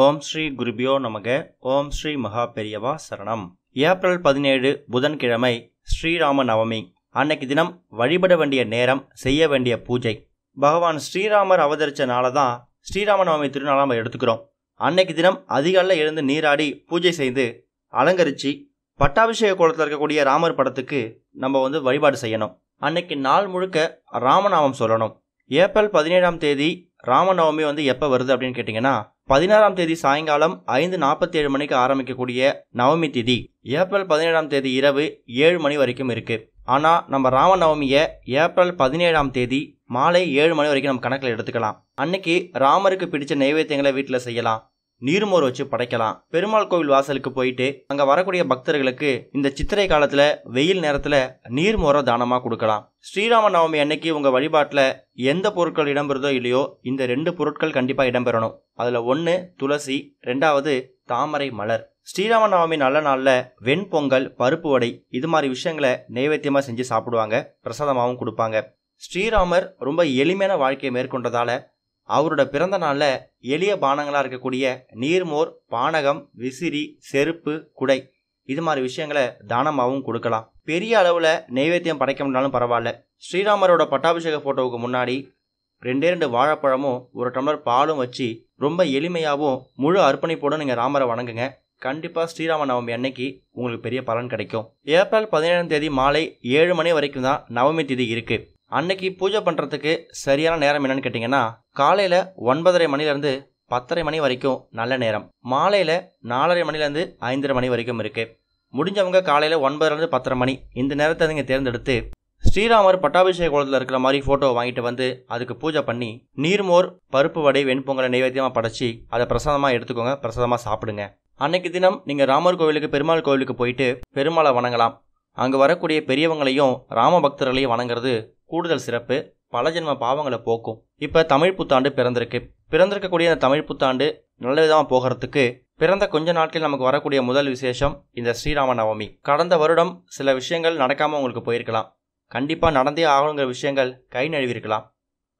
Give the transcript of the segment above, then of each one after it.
ஓம் ஸ்ரீ குருபியோ நமக. ஓம் ஸ்ரீ மகா பெரியவா சரணம். ஏப்ரல் 17 புதன்கிழமை ஸ்ரீராம நவமி. அன்னைக்கு தினம் வழிபட வேண்டிய நேரம், செய்ய வேண்டிய பூஜை. பகவான் ஸ்ரீராமர் அவதரித்த நாளை தான் ஸ்ரீராம நவமி திருநாளாக நம்ம எடுத்துக்கிறோம். அன்னைக்கு தினம் அதிகாலையில் எழுந்து நீராடி பூஜை செய்து அலங்கரித்து பட்டாபிஷேக கோலத்தில் இருக்கக்கூடிய ராமர் படத்துக்கு நம்ம வழிபாடு செய்யணும். அன்னைக்கு நாள் முழுக்க ராமநாமம் சொல்லணும். ஏப்ரல் 17ஆம் தேதி ராமநவமி எப்போ வருது அப்படின்னு கேட்டிங்கன்னா, 16ஆம் தேதி சாயங்காலம் 5:47 மணிக்கு ஆரம்பிக்கக்கூடிய நவமி திதி ஏப்ரல் 17ஆம் தேதி இரவு 7 மணி வரைக்கும் இருக்கு. ஆனால் நம்ம ராமநவமியை ஏப்ரல் 17ஆம் தேதி மாலை 7 மணி வரைக்கும் நம்ம கணக்கில் எடுத்துக்கலாம். அன்னைக்கு ராமருக்கு பிடிச்ச நைவேத்தியங்களை வீட்டில் செய்யலாம். நீர்மோர் வச்சு படைக்கலாம். பெருமாள் கோவில் வாசலுக்கு போயிட்டு அங்கே வரக்கூடிய பக்தர்களுக்கு இந்த சித்திரை காலத்தில் வெயில் நேரத்தில் நீர்மோரை தானமாக கொடுக்கலாம். ஸ்ரீராம நவமி அன்னைக்கு உங்கள் வழிபாட்டில் எந்த பொருட்கள் இடம்பெறுதோ இல்லையோ, இந்த 2 பொருட்கள் கண்டிப்பாக இடம்பெறணும். அதில் 1 துளசி, 2வது தாமரை மலர். ஸ்ரீராம நவமி நல்ல நாளில் வெண்பொங்கல், பருப்பு வடை இது மாதிரி விஷயங்களை நைவேத்தியமாக செஞ்சு சாப்பிடுவாங்க. பிரசாதமாகவும் கொடுப்பாங்க. ஸ்ரீராமர் ரொம்ப எளிமையான வாழ்க்கையை மேற்கொண்டதால அவரோட பிறந்த நாளில் எளிய பானங்களாக இருக்கக்கூடிய நீர்மோர், பானகம், விசிறி, செருப்பு, குடை இது மாதிரி விஷயங்களை தானமாகவும் கொடுக்கலாம். பெரிய அளவில் நைவேத்தியம் படைக்க முடியாலும் பரவாயில்ல. ஸ்ரீராமரோட பட்டாபிஷேக ஃபோட்டோவுக்கு முன்னாடி 2 வாழைப்பழமும் 1 டம்ளர் பாலும் வச்சு ரொம்ப எளிமையாகவும் முழு அர்ப்பணிப்போடு நீங்கள் ராமரை வணங்குங்க. கண்டிப்பாக ஸ்ரீராம நவமி அன்னைக்கு உங்களுக்கு பெரிய பலன் கிடைக்கும். ஏப்ரல் 17ஆம் தேதி மாலை 7 மணி வரைக்கும் தான் நவமி திதி இருக்குது. அன்னைக்கு பூஜை பண்ணுறதுக்கு சரியான நேரம் என்னன்னு கேட்டிங்கன்னா, காலையில் 9:30 மணிலேருந்து 10:30 மணி வரைக்கும் நல்ல நேரம். மாலையில் 4:30 மணிலேருந்து 5:30 மணி வரைக்கும் இருக்குது. முடிஞ்சவங்க காலையில் 9:30 10:30 மணி இந்த நேரத்தை நீங்கள் தேர்ந்தெடுத்து ஸ்ரீராமர் பட்டாபிஷேக கோலத்தில் இருக்கிற மாதிரி ஃபோட்டோவை வாங்கிட்டு அதுக்கு பூஜை பண்ணி நீர்மோர், பருப்பு வடை, வெண்பொங்கலை நைவேத்தியமாக படைச்சி அதை பிரசாதமாக எடுத்துக்கோங்க. பிரசாதமாக சாப்பிடுங்க. அன்னைக்கு தினம் நீங்கள் ராமர் கோவிலுக்கு, பெருமாள் கோவிலுக்கு போயிட்டு பெருமாளை வணங்கலாம். அங்கே வரக்கூடிய பெரியவங்களையும் ராம பக்தர்களையும் வணங்குறது கூடுதல் சிறப்பு. பல ஜென்ம பாவங்களை போக்கும். இப்போ தமிழ் புத்தாண்டு பிறந்திருக்கக்கூடிய அந்த தமிழ் புத்தாண்டு நல்ல விதமாக போகிறதுக்கு பிறந்த கொஞ்ச நாட்கள் நமக்கு வரக்கூடிய முதல் விசேஷம் இந்த ஸ்ரீராம நவமி. கடந்த வருடம் சில விஷயங்கள் நடக்காமல் உங்களுக்கு போயிருக்கலாம். கண்டிப்பாக நடந்தே ஆகணுங்கிற விஷயங்கள் கை நழுவிருக்கலாம்.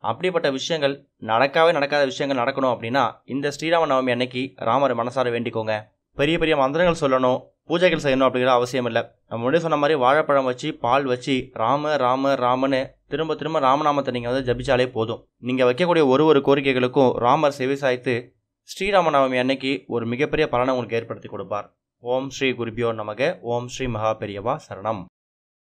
அப்படிப்பட்ட விஷயங்கள் நடக்காத விஷயங்கள் நடக்கணும் அப்படின்னா இந்த ஸ்ரீராம நவமி அன்னைக்கு ராமரை மனசார வேண்டிக்கோங்க. பெரிய பெரிய மந்திரங்கள் சொல்லணும், பூஜைகள் செய்யணும் அப்படிங்கிற அவசியம் இல்லை. நம்ம முன்னாடி சொன்ன மாதிரி வாழைப்பழம் வச்சு, பால் வச்சு ராம ராம ராமன்னு திரும்ப திரும்ப ராமநாமத்தை நீங்கள் ஜபிச்சாலே போதும். நீங்கள் வைக்கக்கூடிய ஒரு கோரிக்கைகளுக்கும் ராமர் செவிசாய்த்து ஸ்ரீராம நவமி அன்னைக்கு ஒரு மிகப்பெரிய பலனை உங்களுக்கு ஏற்படுத்தி கொடுப்பார். ஓம் ஸ்ரீ குருபியோ நமக. ஓம் ஸ்ரீ மகா பெரியவா சரணம்.